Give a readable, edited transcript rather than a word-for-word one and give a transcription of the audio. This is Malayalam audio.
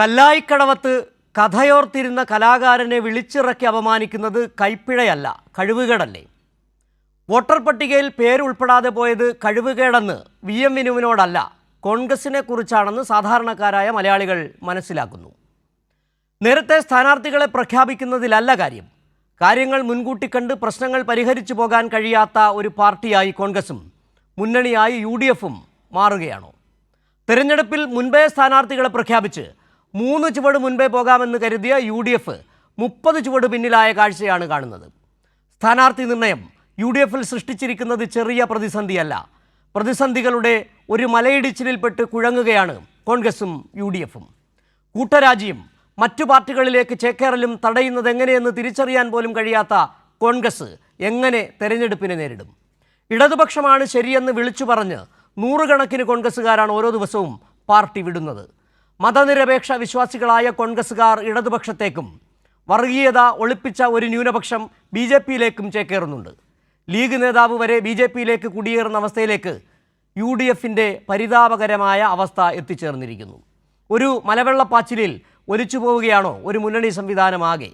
കല്ലായിക്കടവത്ത് കഥയോർത്തിരുന്ന കലാകാരനെ വിളിച്ചിറക്കി അപമാനിക്കുന്നത് കൈപ്പിഴയല്ല, കഴിവുകേടല്ലേ? വോട്ടർ പട്ടികയിൽ പേരുൾപ്പെടാതെ പോയത് കഴിവുകേടെന്ന് VM വിനുവിനോടല്ല, കോൺഗ്രസിനെ കുറിച്ചാണെന്ന് സാധാരണക്കാരായ മലയാളികൾ മനസ്സിലാക്കുന്നു. നേരത്തെ സ്ഥാനാർത്ഥികളെ പ്രഖ്യാപിക്കുന്നതിലല്ല കാര്യം. കാര്യങ്ങൾ മുൻകൂട്ടി കണ്ട് പ്രശ്നങ്ങൾ പരിഹരിച്ചു പോകാൻ കഴിയാത്ത ഒരു പാർട്ടിയായി കോൺഗ്രസും മുന്നണിയായി UDFും മാറുകയാണോ? തെരഞ്ഞെടുപ്പിൽ മുൻപേ സ്ഥാനാർത്ഥികളെ പ്രഖ്യാപിച്ച് 3 ചുവട് മുൻപേ പോകാമെന്ന് കരുതിയ UDF 30 ചുവട് പിന്നിലായ കാഴ്ചയാണ് കാണുന്നത്. സ്ഥാനാർത്ഥി നിർണയം UDFിൽ സൃഷ്ടിച്ചിരിക്കുന്നത് ചെറിയ പ്രതിസന്ധിയല്ല. പ്രതിസന്ധികളുടെ ഒരു മലയിടിച്ചിലിൽപ്പെട്ട് കുഴങ്ങുകയാണ് കോൺഗ്രസും UDFും. കൂട്ടരാജിയും മറ്റു പാർട്ടികളിലേക്ക് ചേക്കേറലും തടയുന്നത് എങ്ങനെയെന്ന് തിരിച്ചറിയാൻ പോലും കഴിയാത്ത കോൺഗ്രസ് എങ്ങനെ തെരഞ്ഞെടുപ്പിനെ നേരിടും? ഇടതുപക്ഷമാണ് ശരിയെന്ന് വിളിച്ചു പറഞ്ഞ് നൂറുകണക്കിന് കോൺഗ്രസ്സുകാരാണ് ഓരോ ദിവസവും പാർട്ടി വിടുന്നത്. മതനിരപേക്ഷ വിശ്വാസികളായ കോൺഗ്രസ്സുകാർ ഇടതുപക്ഷത്തേക്കും വർഗീയത ഒളിപ്പിച്ച ഒരു ന്യൂനപക്ഷം BJPയിലേക്കും ചേക്കേറുന്നുണ്ട്. ലീഗ് നേതാവ് വരെ BJPയിലേക്ക് കുടിയേറുന്ന അവസ്ഥയിലേക്ക് UDFിൻ്റെ പരിതാപകരമായ അവസ്ഥ എത്തിച്ചേർന്നിരിക്കുന്നു. ഒരു മലവെള്ളപ്പാച്ചിലിൽ ഒലിച്ചു പോവുകയാണോ ഒരു മുന്നണി സംവിധാനമാകെ?